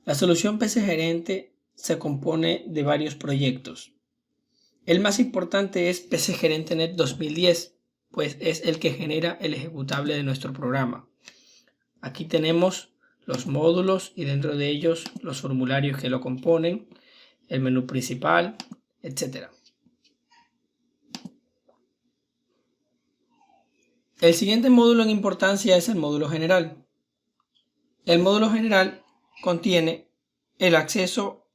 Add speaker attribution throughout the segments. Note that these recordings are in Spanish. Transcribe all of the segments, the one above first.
Speaker 1: La solución PC Gerente se compone de varios proyectos. El más importante es PC Gerente Net 2010, pues es el que genera el ejecutable de nuestro programa. Aquí tenemos los módulos y dentro de ellos los formularios que lo componen, el menú principal, etc. El siguiente módulo en importancia es el módulo general. El módulo general contiene el acceso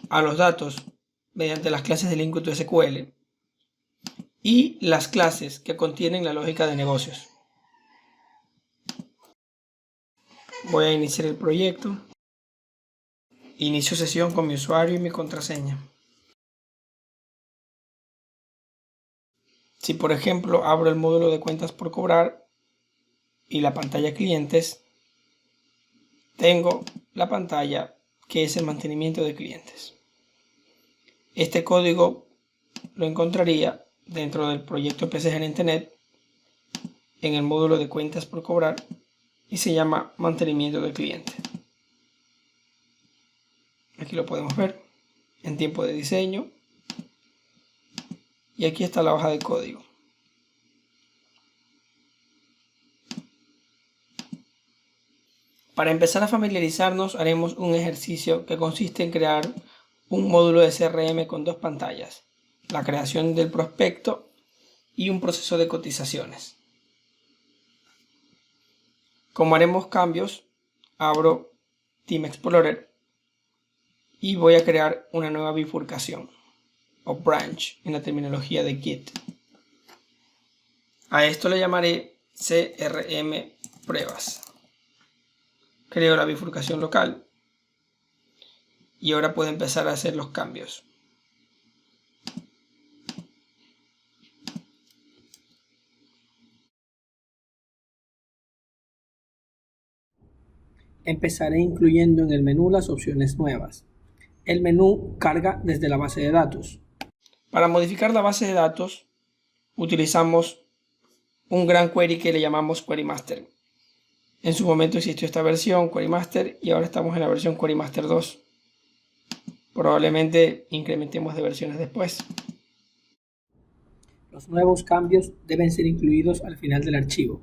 Speaker 1: a los datos mediante las clases de Linux SQL y las clases que contienen la lógica de negocios. Voy a iniciar el proyecto. Inicio sesión con mi usuario y mi contraseña. Si por ejemplo abro el módulo de cuentas por cobrar y la pantalla clientes, tengo la pantalla que es el mantenimiento de clientes. Este código lo encontraría dentro del proyecto PC Gerente Net en el módulo de cuentas por cobrar y se llama mantenimiento de cliente. Aquí lo podemos ver en tiempo de diseño y aquí está la hoja de código. Para empezar a familiarizarnos haremos un ejercicio que consiste en crear un módulo de CRM con dos pantallas, la creación del prospecto y un proceso de cotizaciones. Como haremos cambios, abro Team Explorer y voy a crear una nueva bifurcación o branch en la terminología de Git. A esto le llamaré CRM pruebas. Creo la bifurcación local y ahora puedo empezar a hacer los cambios. Empezaré incluyendo en el menú las opciones nuevas. El menú carga desde la base de datos. Para modificar la base de datos utilizamos un gran query que le llamamos Query Master. En su momento existió esta versión Query Master y ahora estamos en la versión Query Master 2. Probablemente incrementemos de versiones después. Los nuevos cambios deben ser incluidos al final del archivo.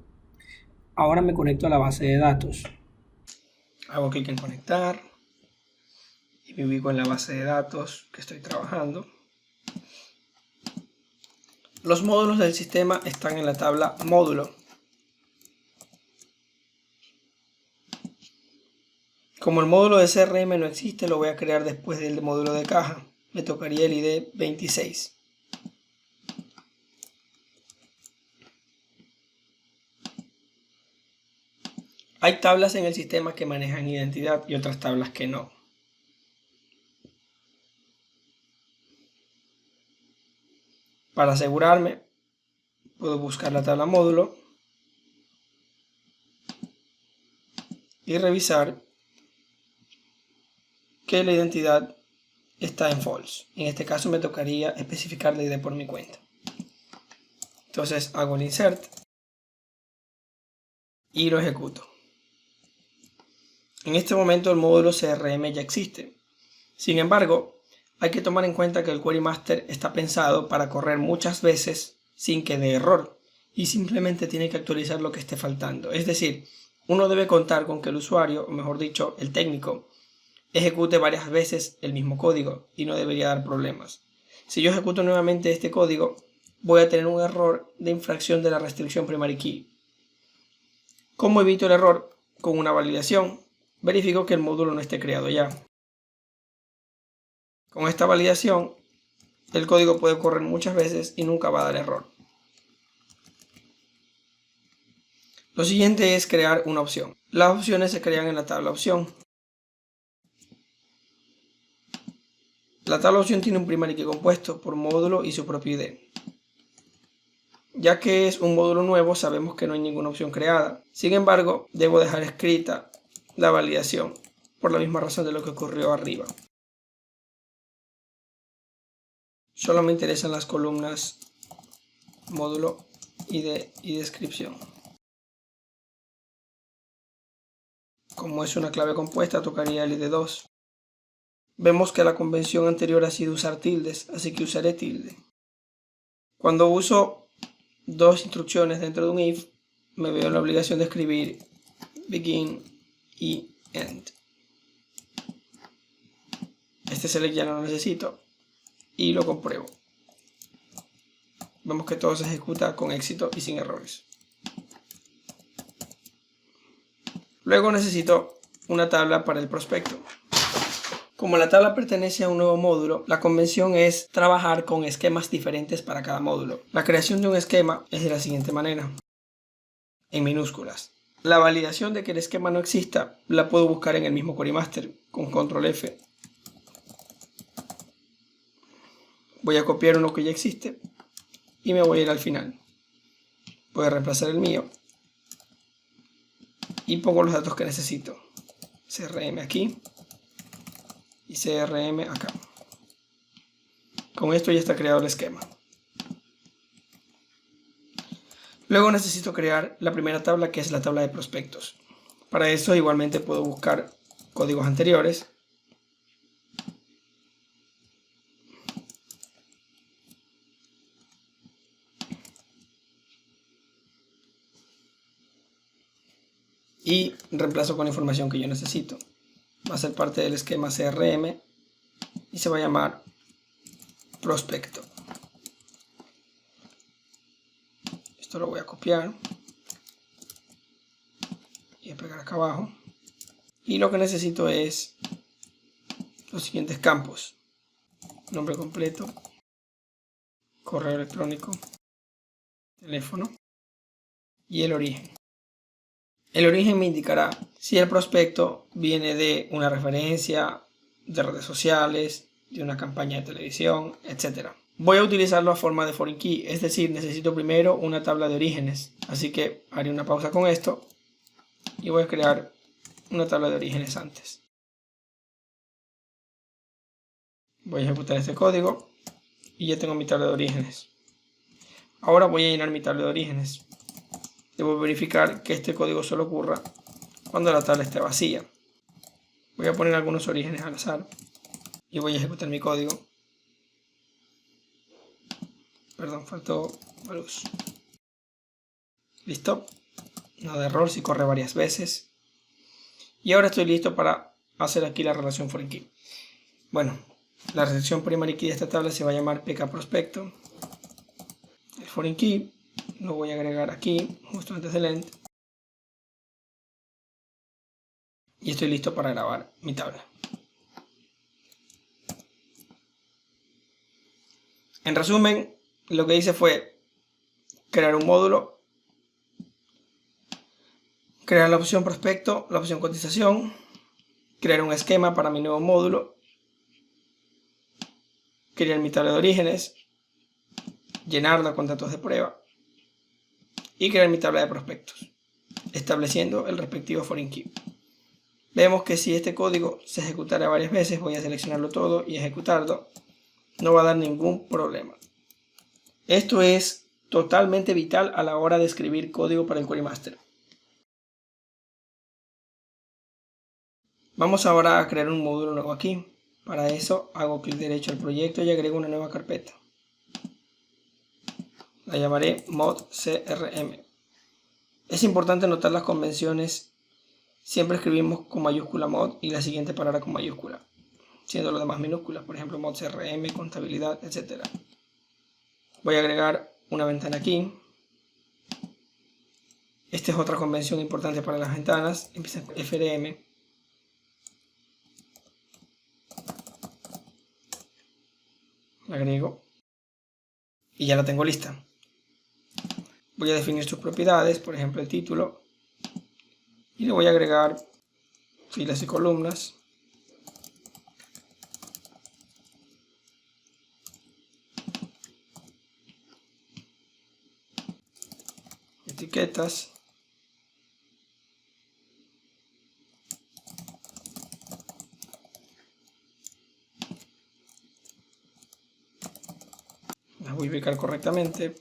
Speaker 1: Ahora me conecto a la base de datos. Hago clic en conectar y me ubico en la base de datos que estoy trabajando. Los módulos del sistema están en la tabla módulo. Como el módulo de CRM no existe, lo voy a crear después del módulo de caja. Me tocaría el ID 26. Hay tablas en el sistema que manejan identidad y otras tablas que no. Para asegurarme, puedo buscar la tabla módulo y revisar que la identidad está en false. En este caso me tocaría especificar la ID por mi cuenta. Entonces hago el insert y lo ejecuto. En este momento el módulo CRM ya existe. Sin embargo, hay que tomar en cuenta que el Query Master está pensado para correr muchas veces sin que dé error y simplemente tiene que actualizar lo que esté faltando. Es decir, uno debe contar con que el usuario, o mejor dicho, el técnico, ejecute varias veces el mismo código y no debería dar problemas. Si yo ejecuto nuevamente este código, voy a tener un error de infracción de la restricción primary key. ¿Cómo evito el error? Con una validación, verifico que el módulo no esté creado ya. Con esta validación, el código puede correr muchas veces y nunca va a dar error. Lo siguiente es crear una opción. Las opciones se crean en la tabla opción. La tabla opción tiene un primary key compuesto por módulo y su propio ID. Ya que es un módulo nuevo, sabemos que no hay ninguna opción creada. Sin embargo, debo dejar escrita la validación, por la misma razón de lo que ocurrió arriba. Solo me interesan las columnas módulo, ID y descripción. Como es una clave compuesta, tocaría el id2. Vemos que la convención anterior ha sido usar tildes, así que usaré tilde. Cuando uso dos instrucciones dentro de un if, me veo en la obligación de escribir begin y end. Este select ya no lo necesito y lo compruebo. Vemos que todo se ejecuta con éxito y sin errores. Luego necesito una tabla para el prospecto. Como la tabla pertenece a un nuevo módulo, la convención es trabajar con esquemas diferentes para cada módulo. La creación de un esquema es de la siguiente manera, en minúsculas. La validación de que el esquema no exista la puedo buscar en el mismo Query Master con control F. Voy a copiar uno que ya existe y me voy a ir al final. Voy a reemplazar el mío y pongo los datos que necesito. CRM aquí y CRM acá. Con esto ya está creado el esquema. Luego necesito crear la primera tabla, que es la tabla de prospectos. Para eso igualmente puedo buscar códigos anteriores. Y reemplazo con la información que yo necesito. Va a ser parte del esquema CRM y se va a llamar prospecto. Esto lo voy a copiar y a pegar acá abajo. Y lo que necesito es los siguientes campos: nombre completo, correo electrónico, teléfono y el origen. El origen me indicará si el prospecto viene de una referencia, de redes sociales, de una campaña de televisión, etc. Voy a utilizarlo a forma de foreign key, es decir, necesito primero una tabla de orígenes. Así que haré una pausa con esto y voy a crear una tabla de orígenes antes. Voy a ejecutar este código y ya tengo mi tabla de orígenes. Ahora voy a llenar mi tabla de orígenes. Debo verificar que este código solo ocurra cuando la tabla esté vacía. Voy a poner algunos orígenes al azar y voy a ejecutar mi código. Perdón, faltó luz. Listo. Nada de error si corre varias veces. Y ahora estoy listo para hacer aquí la relación foreign key. Bueno, la relación primary key de esta tabla se va a llamar pkprospecto. El foreign key lo voy a agregar aquí, justo antes del end. Y estoy listo para grabar mi tabla. En resumen, lo que hice fue crear un módulo, crear la opción prospecto, la opción cotización, crear un esquema para mi nuevo módulo, crear mi tabla de orígenes, llenarla con datos de prueba y crear mi tabla de prospectos, estableciendo el respectivo foreign key. Vemos que si este código se ejecutara varias veces, voy a seleccionarlo todo y ejecutarlo, no va a dar ningún problema. Esto es totalmente vital a la hora de escribir código para el Query Master. Vamos ahora a crear un módulo nuevo aquí. Para eso hago clic derecho al proyecto y agrego una nueva carpeta. La llamaré mod CRM. Es importante notar las convenciones. Siempre escribimos con mayúscula mod y la siguiente palabra con mayúscula, siendo lo demás minúsculas, por ejemplo mod CRM, contabilidad, etc. Voy a agregar una ventana aquí. Esta es otra convención importante para las ventanas. Empieza con FRM. La agrego y ya la tengo lista. Voy a definir sus propiedades, por ejemplo el título, y le voy a agregar filas y columnas, etiquetas, las voy a ubicar correctamente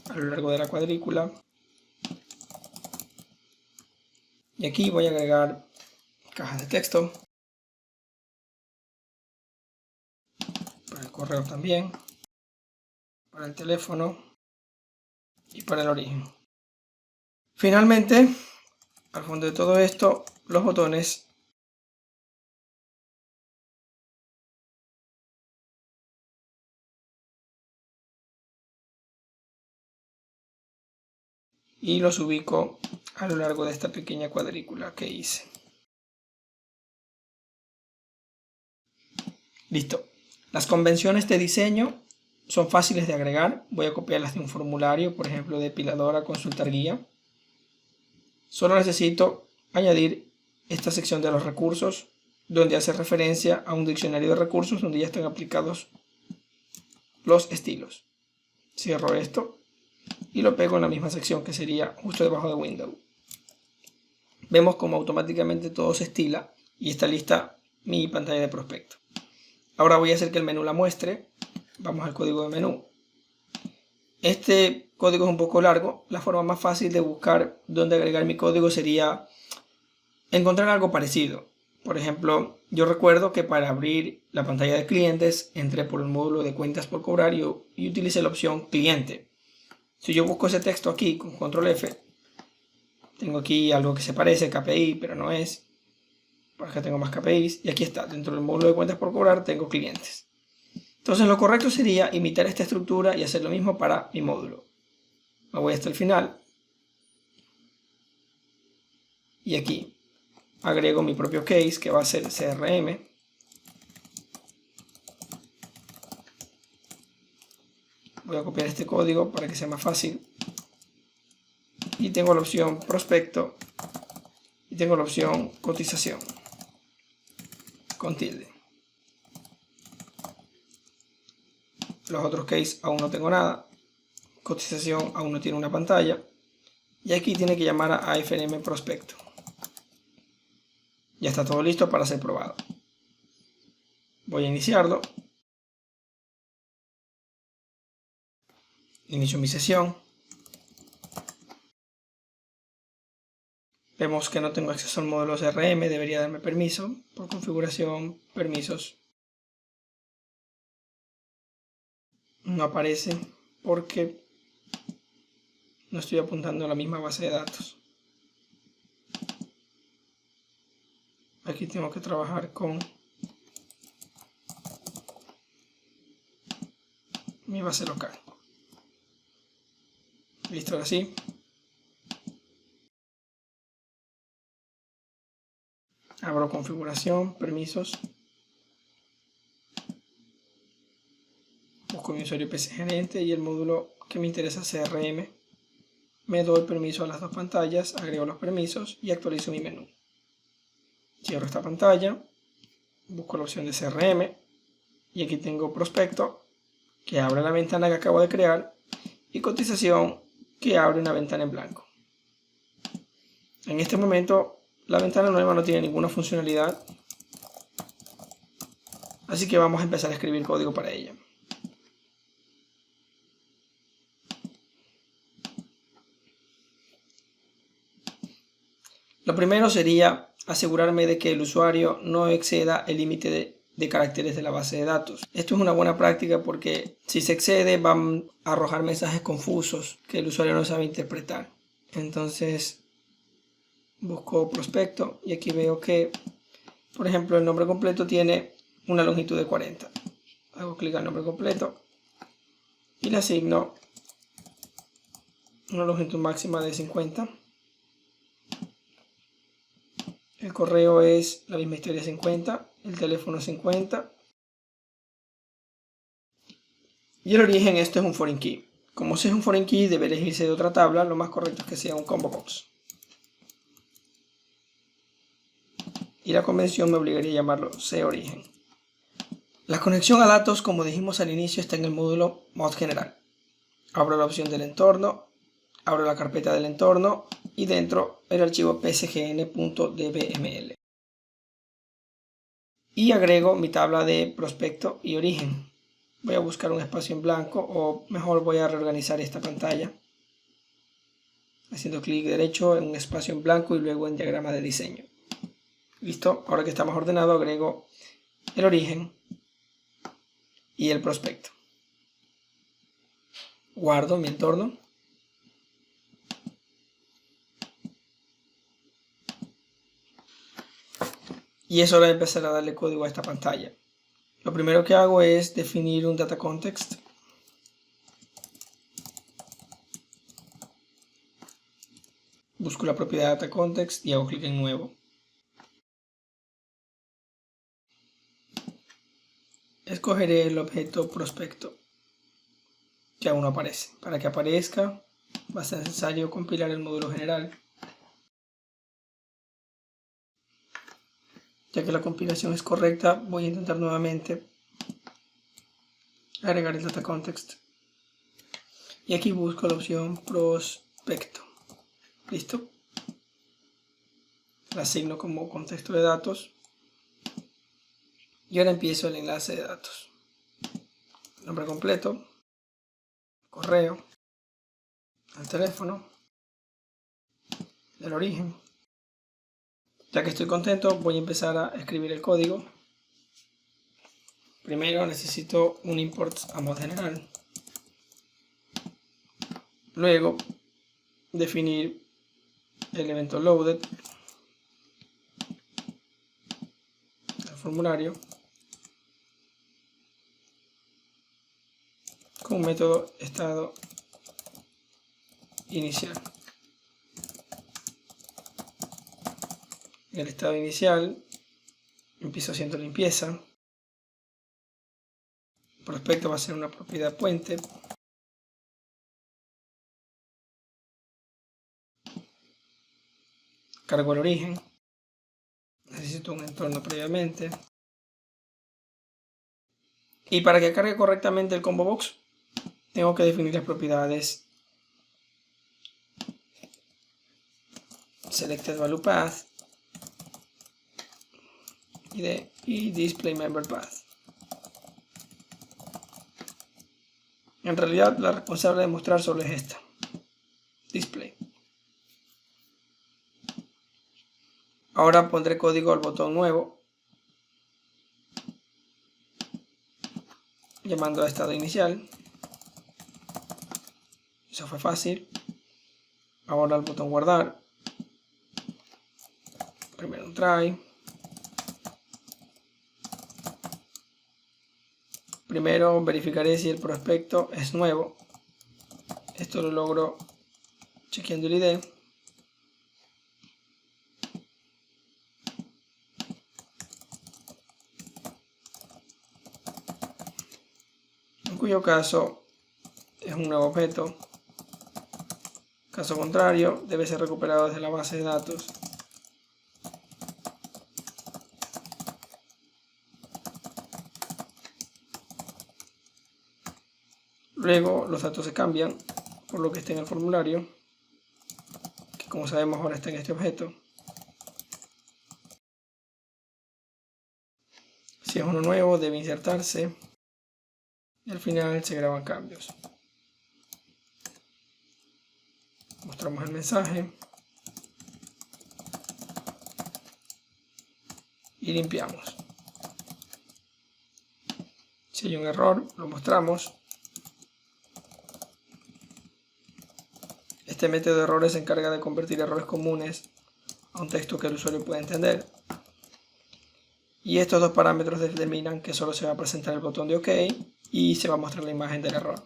Speaker 1: a lo largo de la cuadrícula. Y aquí voy a agregar cajas de texto. Para el correo también. Para el teléfono. Y para el origen. Finalmente, al fondo de todo esto, los botones y los ubico a lo largo de esta pequeña cuadrícula que hice. Listo. Las convenciones de diseño son fáciles de agregar. Voy a copiarlas de un formulario, por ejemplo, depiladora, consultar guía. Solo necesito añadir esta sección de los recursos, donde hace referencia a un diccionario de recursos donde ya están aplicados los estilos. Cierro esto y lo pego en la misma sección que sería justo debajo de Window. Vemos como automáticamente todo se estila y está lista mi pantalla de prospecto. Ahora voy a hacer que el menú la muestre. Vamos al código de menú. Este código es un poco largo. La forma más fácil de buscar dónde agregar mi código sería encontrar algo parecido. Por ejemplo, yo recuerdo que para abrir la pantalla de clientes entré por el módulo de cuentas por cobrar y utilicé la opción cliente. Si yo busco ese texto aquí con control F, tengo aquí algo que se parece, KPI, pero no es. Por acá tengo más KPIs y aquí está, dentro del módulo de cuentas por cobrar tengo clientes. Entonces lo correcto sería imitar esta estructura y hacer lo mismo para mi módulo. Me voy hasta el final y aquí agrego mi propio case que va a ser CRM. Voy a copiar este código para que sea más fácil. Y tengo la opción prospecto y tengo la opción cotización con tilde. Los otros case aún no tengo nada. Cotización aún no tiene una pantalla. Y aquí tiene que llamar a AFM prospecto. Ya está todo listo para ser probado. Voy a iniciarlo. Inicio mi sesión. Vemos que no tengo acceso al módulo CRM, debería darme permiso. Por configuración, permisos. No aparece porque no estoy apuntando a la misma base de datos. Aquí tengo que trabajar con mi base local. Listo, ahora sí. Abro configuración, permisos. Busco mi usuario PC gerente y el módulo que me interesa CRM. Me doy permiso a las dos pantallas, agrego los permisos y actualizo mi menú. Cierro esta pantalla, busco la opción de CRM y aquí tengo prospecto que abre la ventana que acabo de crear y cotización que abre una ventana en blanco. En este momento la ventana nueva no tiene ninguna funcionalidad, así que vamos a empezar a escribir código para ella. Lo primero sería asegurarme de que el usuario no exceda el límite de caracteres de la base de datos. Esto es una buena práctica porque si se excede van a arrojar mensajes confusos que el usuario no sabe interpretar. Entonces busco prospecto y aquí veo que, por ejemplo, el nombre completo tiene una longitud de 40. Hago clic al nombre completo y le asigno una longitud máxima de 50. El correo es la misma historia, 50. El teléfono 50. Y el origen, esto es un foreign key. Como si es un foreign key, debe elegirse de otra tabla. Lo más correcto es que sea un combo box. Y la convención me obligaría a llamarlo COrigen. La conexión a datos, como dijimos al inicio, está en el módulo Mod General. Abro la opción del entorno, abro la carpeta del entorno y dentro el archivo psgn.dbml. Y agrego mi tabla de prospecto y origen. Voy a buscar un espacio en blanco o mejor voy a reorganizar esta pantalla. haciendo clic derecho en un espacio en blanco y luego en diagrama de diseño. Listo, ahora que está más ordenado agrego el origen y el prospecto. Guardo mi entorno. Y es hora de empezar a darle código a esta pantalla. Lo primero que hago es definir un data context. Busco la propiedad data context y hago clic en nuevo. Escogeré el objeto prospecto, que aún no aparece. Para que aparezca va a ser necesario compilar el módulo general. Ya que la compilación es correcta, voy a intentar nuevamente agregar el data context. Y aquí busco la opción prospecto. ¿Listo? La asigno como contexto de datos. Y ahora empiezo el enlace de datos. Nombre completo, correo, el teléfono, el origen. Ya que estoy contento, voy a empezar a escribir el código. Primero necesito un import a modo general. Luego definir el evento loaded, el formulario, con un método estado inicial. En el estado inicial empiezo haciendo limpieza. El prospecto va a ser una propiedad puente. Cargo el origen. Necesito un entorno previamente. Y para que cargue correctamente el combo box, tengo que definir las propiedades selected value path y display member path. En realidad la responsable de mostrar solo es esta, display. Ahora pondré código al botón nuevo, llamando a estado inicial. Eso fue fácil. Ahora al botón guardar. Primero un try. Primero verificaré si el prospecto es nuevo. Esto lo logro chequeando el ID. En cuyo caso es un nuevo objeto. Caso contrario, debe ser recuperado desde la base de datos. Luego los datos se cambian por lo que esté en el formulario, que como sabemos ahora está en este objeto. Si es uno nuevo, debe insertarse y al final se graban cambios. Mostramos el mensaje y limpiamos. Si hay un error, lo mostramos. Este método de errores se encarga de convertir errores comunes a un texto que el usuario pueda entender. Y estos dos parámetros determinan que solo se va a presentar el botón de OK y se va a mostrar la imagen del error.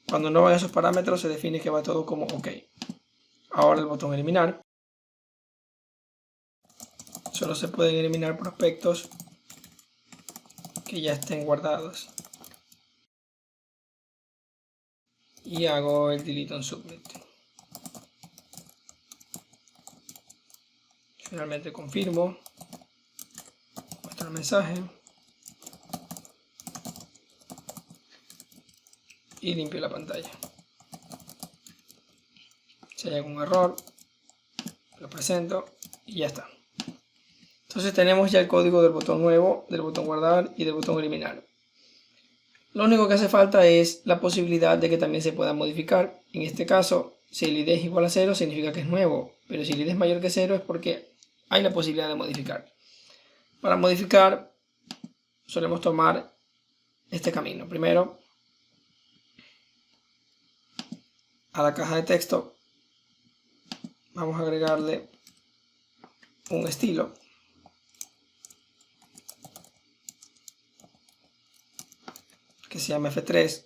Speaker 1: Cuando no van esos parámetros se define que va todo como OK. Ahora el botón eliminar. Solo se pueden eliminar prospectos que ya estén guardados. Y hago el delete on submit. Finalmente confirmo. Muestro el mensaje. Y limpio la pantalla. Si hay algún error, lo presento y ya está. Entonces tenemos ya el código del botón nuevo, del botón guardar y del botón eliminar. Lo único que hace falta es la posibilidad de que también se pueda modificar. En este caso, Si el ID es igual a 0 significa que es nuevo, pero si el ID es mayor que 0 es porque hay la posibilidad de modificar. Para modificar solemos tomar este camino. Primero, a la caja de texto vamos a agregarle un estilo que se llama F3,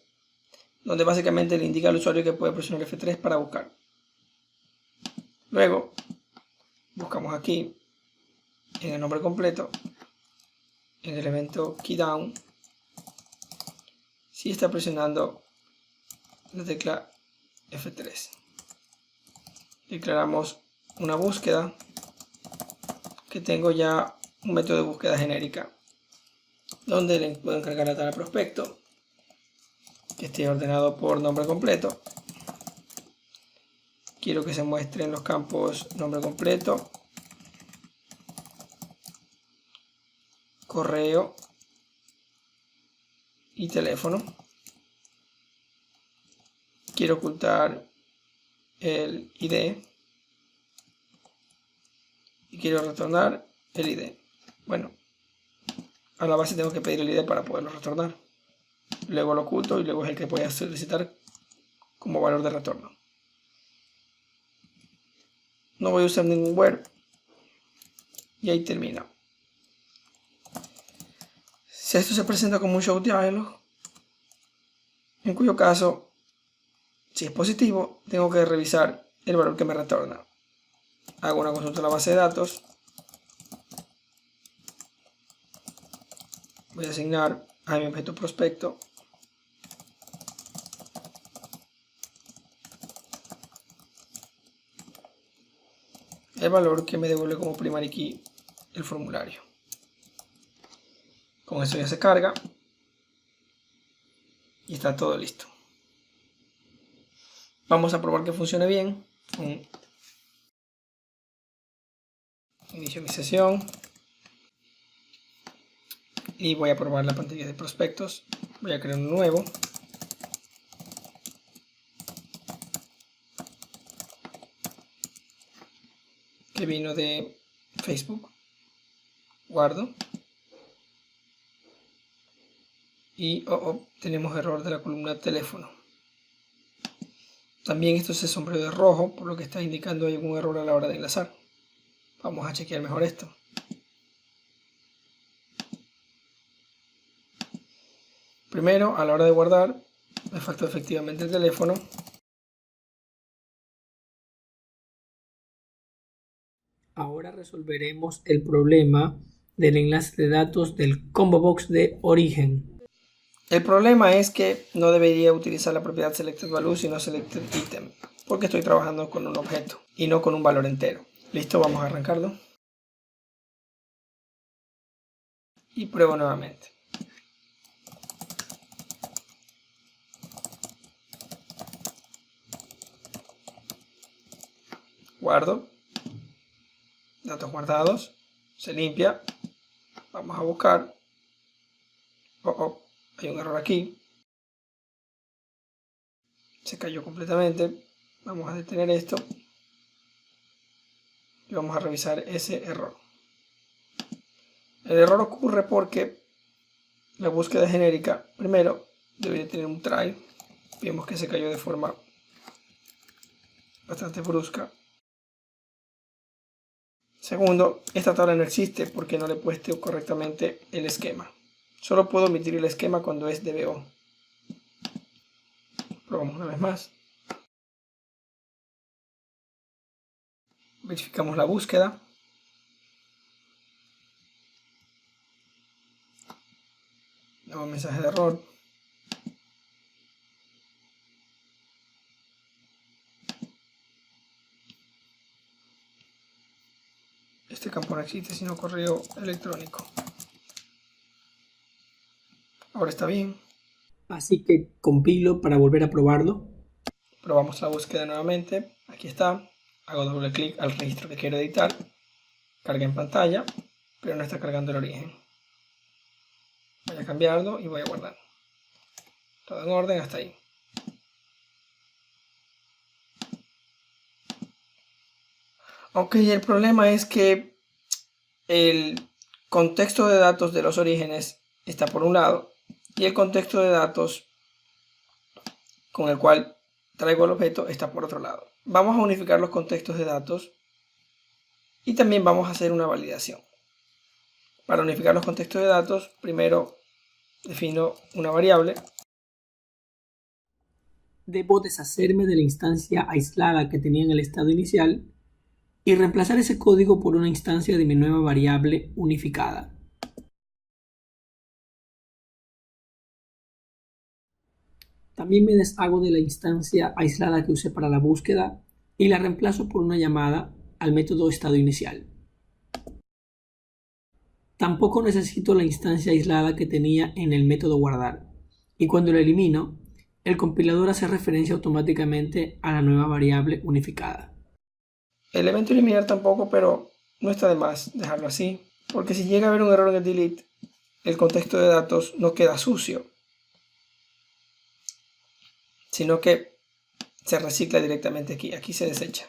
Speaker 1: donde básicamente le indica al usuario que puede presionar F3 para buscar. Luego buscamos aquí en el nombre completo, en el evento keydown, si está presionando la tecla F3. Declaramos una búsqueda, que tengo ya un método de búsqueda genérica, donde le puedo encargar la tabla prospecto, que esté ordenado por nombre completo. Quiero que se muestren los campos nombre completo, correo y teléfono. Quiero ocultar el ID y quiero retornar el ID. Bueno, a la base tengo que pedir el ID para poderlo retornar. Luego lo oculto y luego es el que voy a solicitar como valor de retorno. No voy a usar ningún where y ahí termina. Si esto se presenta como un show dialog, en cuyo caso, si es positivo, tengo que revisar el valor que me retorna. Hago una consulta a la base de datos. Voy a asignar a mi objeto prospecto el valor que me devuelve como primary key el formulario. Con eso ya se carga y está todo listo. Vamos a probar que funcione bien. Inicio mi sesión y voy a probar la pantalla de prospectos. Voy a crear un nuevo. Que vino de Facebook. Guardo. Y tenemos error de la columna teléfono. También esto se sombreó de rojo, por lo que está indicando algún error a la hora de enlazar. Vamos a chequear mejor esto. Primero, a la hora de guardar, me faltó efectivamente el teléfono. Ahora resolveremos el problema del enlace de datos del combo box de origen. El problema es que no debería utilizar la propiedad selectedValue sino selectedItem, porque estoy trabajando con un objeto y no con un valor entero. Listo, vamos a arrancarlo. Y pruebo nuevamente. Guardo. Datos guardados. Se limpia. Vamos a buscar. Hay un error aquí. Se cayó completamente. Vamos a detener esto. Y vamos a revisar ese error. El error ocurre porque la búsqueda genérica, primero, debería tener un try. Vemos que se cayó de forma bastante brusca. Segundo, esta tabla no existe porque no le he puesto correctamente el esquema. Solo puedo omitir el esquema cuando es DBO. Probamos una vez más. Verificamos la búsqueda. Nuevo mensaje de error. Este campo no existe sino correo electrónico. Ahora está bien. Así que compilo para volver a probarlo. Probamos la búsqueda nuevamente. Aquí está. Hago doble clic al registro que quiero editar. Carga en pantalla, pero no está cargando el origen. Voy a cambiarlo y voy a guardar. Todo en orden hasta ahí. Ok, el problema es que el contexto de datos de los orígenes está por un lado y el contexto de datos con el cual traigo el objeto está por otro lado. Vamos a unificar los contextos de datos y también vamos a hacer una validación. Para unificar los contextos de datos, primero defino una variable.
Speaker 2: Debo deshacerme de la instancia aislada que tenía en el estado inicial y reemplazar ese código por una instancia de mi nueva variable unificada. También me deshago de la instancia aislada que usé para la búsqueda y la reemplazo por una llamada al método estado inicial. Tampoco necesito la instancia aislada que tenía en el método guardar, y cuando lo elimino, el compilador hace referencia automáticamente a la nueva variable unificada.
Speaker 1: El evento eliminar tampoco, pero no está de más dejarlo así, porque si llega a haber un error en el delete, el contexto de datos no queda sucio, sino que se recicla directamente aquí. Aquí se desecha.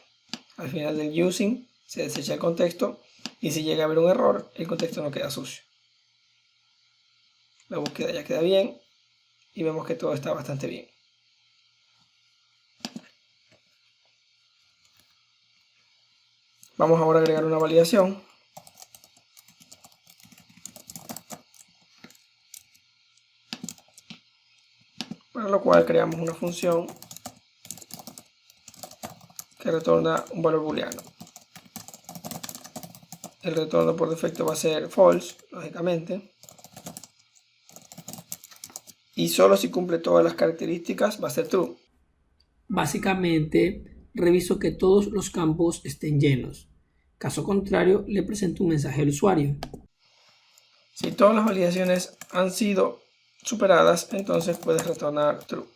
Speaker 1: Al final del using se desecha el contexto y si llega a haber un error, el contexto no queda sucio. La búsqueda ya queda bien y vemos que todo está bastante bien. Vamos ahora a agregar una validación. Para lo cual creamos una función que retorna un valor booleano. El retorno por defecto va a ser false, lógicamente. Y solo si cumple todas las características va a ser true.
Speaker 2: Básicamente, reviso que todos los campos estén llenos. Caso contrario, le presento un mensaje al usuario.
Speaker 1: Si todas las validaciones han sido superadas, entonces puedes retornar true.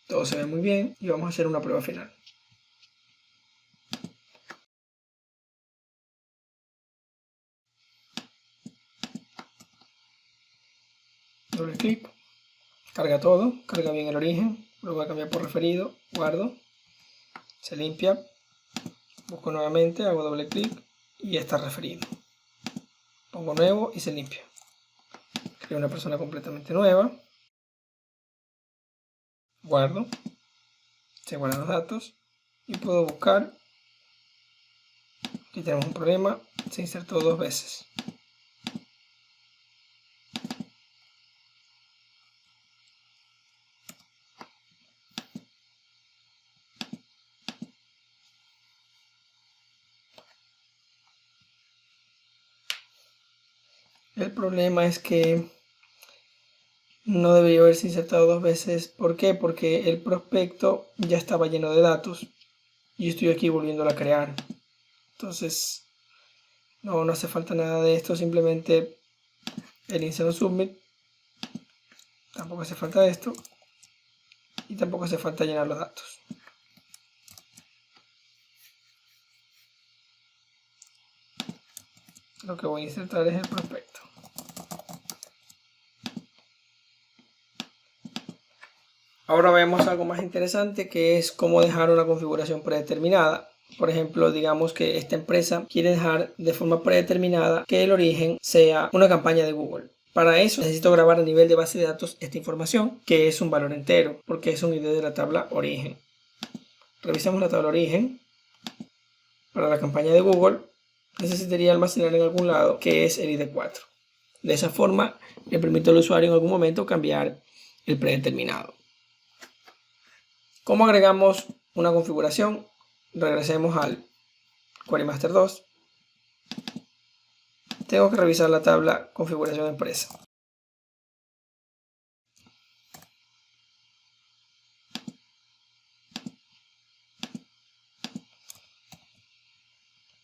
Speaker 1: Todo se ve muy bien y vamos a hacer una prueba final. Doble clic, carga todo, carga bien el origen, lo voy a cambiar por referido, guardo, se limpia, busco nuevamente, hago doble clic y ya está referido. Pongo nuevo y se limpia. Creo una persona completamente nueva, guardo, se guardan los datos y puedo buscar. Aquí tenemos un problema, se insertó 2 veces. El problema es que no debería haberse insertado 2 veces. ¿Por qué? Porque el prospecto ya estaba lleno de datos y estoy aquí volviéndolo a crear. Entonces no hace falta nada de esto, simplemente el insert submit. Tampoco hace falta esto y tampoco hace falta llenar los datos. Lo que voy a insertar es el prospecto. Ahora vemos algo más interesante, que es cómo dejar una configuración predeterminada. Por ejemplo, digamos que esta empresa quiere dejar de forma predeterminada que el origen sea una campaña de Google. Para eso necesito grabar a nivel de base de datos esta información, que es un valor entero, porque es un ID de la tabla origen. Revisamos la tabla origen. Para la campaña de Google necesitaría almacenar en algún lado, que es el ID 4. De esa forma le permite al usuario en algún momento cambiar el predeterminado. ¿Cómo agregamos una configuración? Regresemos al Query Master 2. Tengo que revisar la tabla configuración empresa.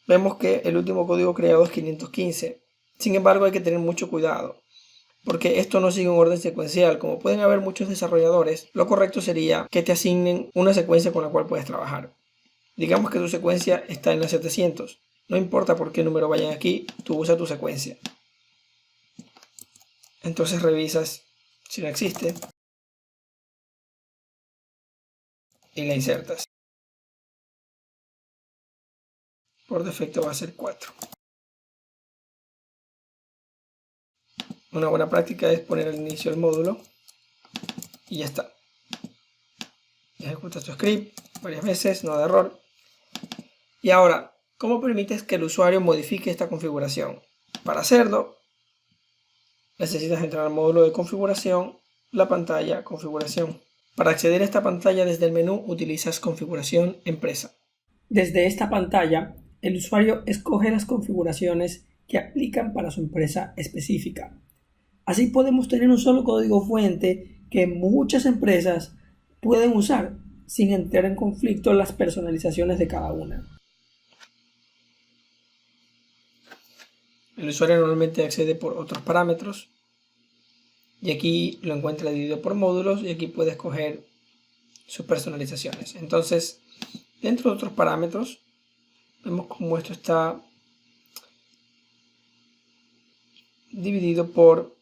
Speaker 1: Vemos que el último código creado es 515. Sin embargo, hay que tener mucho cuidado, porque esto no sigue un orden secuencial. Como pueden haber muchos desarrolladores, lo correcto sería que te asignen una secuencia con la cual puedes trabajar. Digamos que tu secuencia está en la 700. No importa por qué número vayan aquí, tú usas tu secuencia. Entonces revisas si no existe. y la insertas. Por defecto va a ser 4. Una buena práctica es poner al inicio el módulo y ya está. Ejecutas tu script varias veces, no da error. Y ahora, ¿cómo permites que el usuario modifique esta configuración? Para hacerlo, necesitas entrar al módulo de configuración, la pantalla configuración. Para acceder a esta pantalla desde el menú utilizas configuración empresa. Desde esta pantalla, el usuario escoge las configuraciones que aplican para su empresa específica. Así podemos tener un solo código fuente que muchas empresas pueden usar sin entrar en conflicto las personalizaciones de cada una. El usuario normalmente accede por otros parámetros y aquí lo encuentra dividido por módulos y aquí puede escoger sus personalizaciones. Entonces, dentro de otros parámetros, vemos cómo esto está dividido por...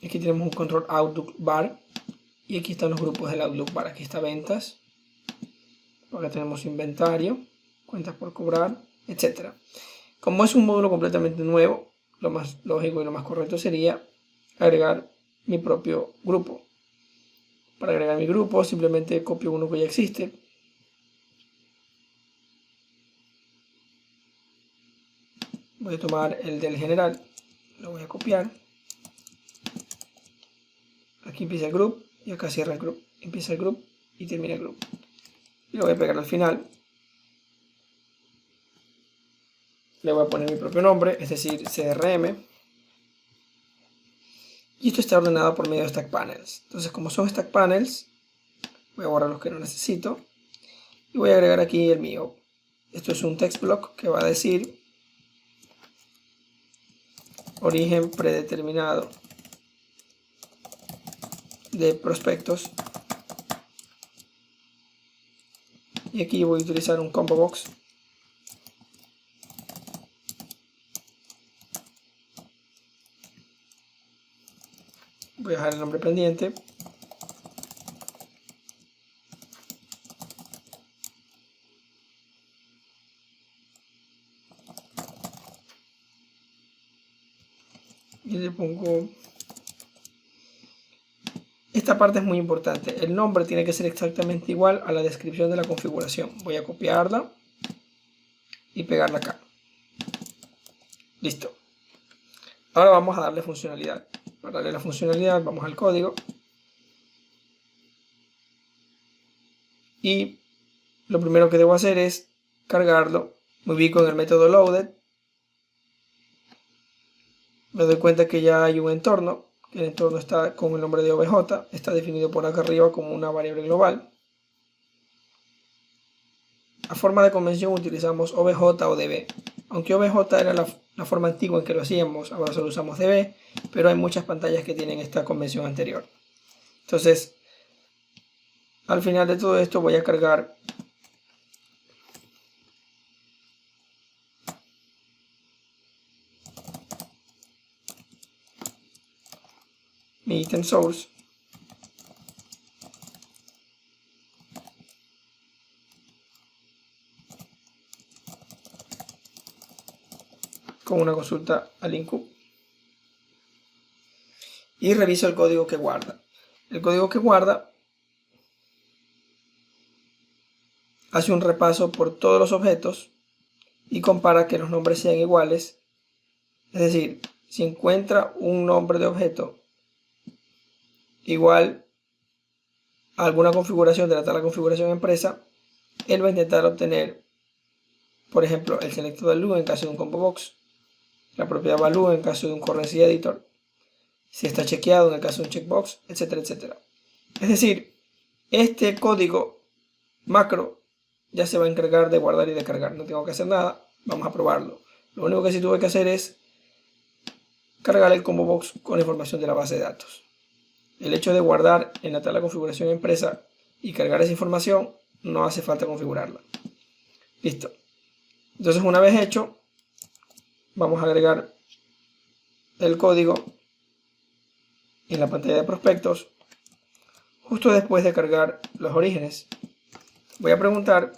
Speaker 1: Aquí tenemos un control Outlook Bar y aquí están los grupos del Outlook Bar. Aquí está ventas, acá tenemos inventario, cuentas por cobrar, etc. Como es un módulo completamente nuevo, lo más lógico y lo más correcto sería agregar mi propio grupo. Para agregar mi grupo simplemente copio uno que ya existe. Voy a tomar el del general, lo voy a copiar. Aquí empieza el group y acá cierra el group. Empieza el group y termina el group. Y lo voy a pegar al final. Le voy a poner mi propio nombre, es decir, CRM. Y esto está ordenado por medio de Stack Panels. Entonces, como son Stack Panels, voy a borrar los que no necesito. Y voy a agregar aquí el mío. Esto es un text block que va a decir origen predeterminado de prospectos. Y aquí voy a utilizar un combo box. Voy a dejar el nombre pendiente. Y le pongo... Esta parte es muy importante. El nombre tiene que ser exactamente igual a la descripción de la configuración. Voy a copiarla y pegarla acá. Listo. Ahora vamos a darle funcionalidad. Para darle la funcionalidad vamos al código. Y lo primero que debo hacer es cargarlo. Me ubico en el método loaded. Me doy cuenta que ya hay un entorno. El entorno está con el nombre de OBJ. Está definido por acá arriba como una variable global. A forma de convención utilizamos OBJ o DB. Aunque OBJ era la forma antigua en que lo hacíamos, ahora solo usamos DB, pero hay muchas pantallas que tienen esta convención anterior. Entonces, al final de todo esto voy a cargar mi item source con una consulta al INCUB y reviso el código que guarda. El código que guarda hace un repaso por todos los objetos y compara que los nombres sean iguales. Es decir, si encuentra un nombre de objeto igual a alguna configuración de la tabla configuración empresa, él va a intentar obtener, por ejemplo, el selector value en caso de un combo box, la propiedad value en caso de un currency editor, si está chequeado en el caso de un checkbox, etcétera, etcétera. Es decir, este código macro ya se va a encargar de guardar y de cargar. No tengo que hacer nada. Vamos a probarlo. Lo único que sí tuve que hacer es cargar el combo box con la información de la base de datos. El hecho de guardar en la tabla de configuración empresa y cargar esa información, no hace falta configurarla. Listo. Entonces, una vez hecho, vamos a agregar el código en la pantalla de prospectos Justo después de cargar los orígenes, voy a preguntar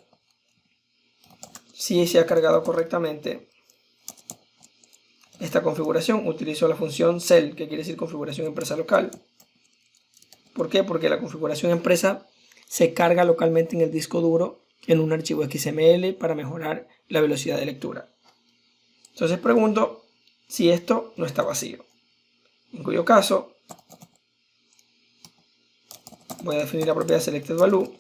Speaker 1: si se ha cargado correctamente esta configuración. Utilizo la función cell, que quiere decir configuración empresa local. ¿Por qué? Porque la configuración empresa se carga localmente en el disco duro en un archivo XML para mejorar la velocidad de lectura. Entonces pregunto si esto no está vacío, en cuyo caso voy a definir la propiedad selectedValue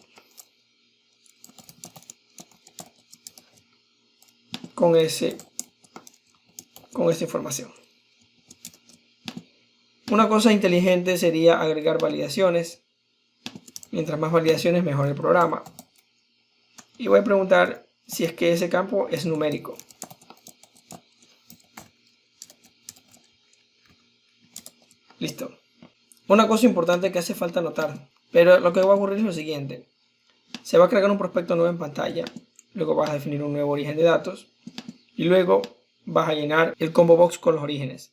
Speaker 1: con esta información. Una cosa inteligente sería agregar validaciones. Mientras más validaciones, mejor el programa. Y voy a preguntar si es que ese campo es numérico. Listo. Una cosa importante que hace falta notar, pero lo que va a ocurrir es lo siguiente. Se va a cargar un prospecto nuevo en pantalla, luego vas a definir un nuevo origen de datos y luego vas a llenar el combo box con los orígenes.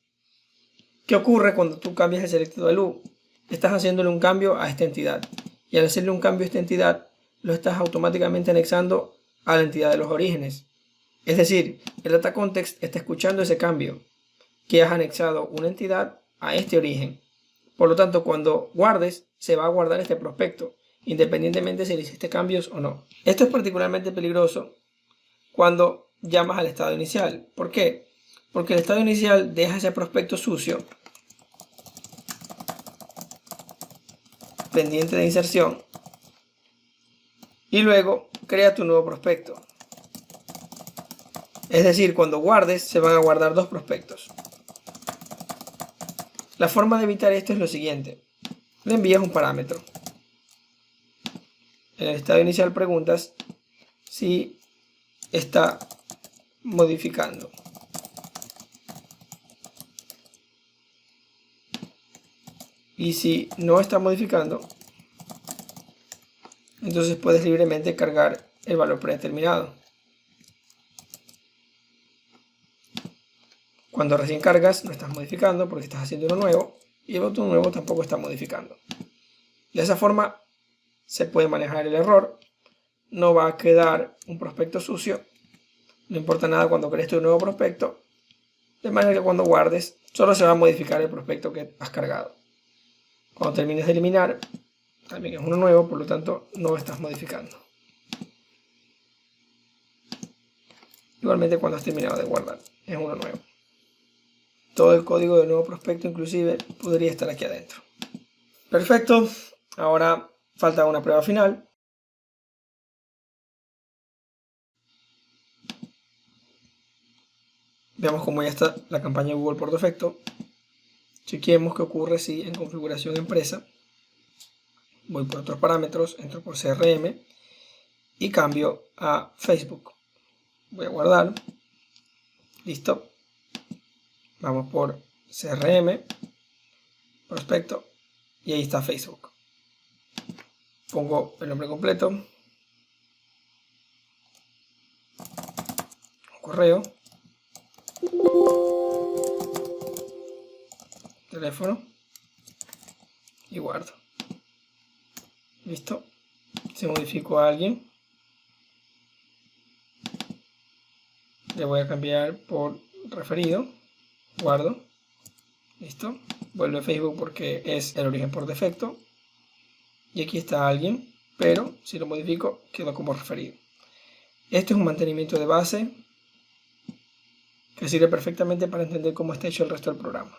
Speaker 1: ¿Qué ocurre cuando tú cambias el selectedValue? Estás haciéndole un cambio a esta entidad, y al hacerle un cambio a esta entidad lo estás automáticamente anexando a la entidad de los orígenes. Es decir, el data context está escuchando ese cambio, que has anexado una entidad a este origen. Por lo tanto, cuando guardes, se va a guardar este prospecto, independientemente si le hiciste cambios o no. Esto es particularmente peligroso cuando llamas al estado inicial. ¿Por qué? Porque el estado inicial deja ese prospecto sucio, pendiente de inserción, y luego crea tu nuevo prospecto. Es decir, cuando guardes, se van a guardar dos prospectos. La forma de evitar esto es lo siguiente. Le envías un parámetro. En el estado inicial preguntas si está modificando. Y si no está modificando, entonces puedes libremente cargar el valor predeterminado. Cuando recién cargas no estás modificando porque estás haciendo uno nuevo, y el otro nuevo tampoco está modificando. De esa forma se puede manejar el error. No va a quedar un prospecto sucio. No importa nada cuando crees tu nuevo prospecto. De manera que cuando guardes, solo se va a modificar el prospecto que has cargado. Cuando termines de eliminar, también es uno nuevo, por lo tanto no estás modificando. Igualmente cuando has terminado de guardar, es uno nuevo. Todo el código del nuevo prospecto inclusive podría estar aquí adentro. Perfecto, ahora falta una prueba final. Veamos cómo ya está la campaña Google por defecto. Chequemos qué ocurre si en configuración empresa voy por otros parámetros, entro por CRM y cambio a Facebook. Voy a guardar. Listo. Vamos por CRM, prospecto, y ahí está Facebook. Pongo el nombre completo, un correo, teléfono y guardo. Listo. Si modifico a alguien, le voy a cambiar por referido. Guardo. Listo. Vuelve a Facebook porque es el origen por defecto. Y aquí está alguien, pero si lo modifico, quedó como referido. Esto es un mantenimiento de base que sirve perfectamente para entender cómo está hecho el resto del programa.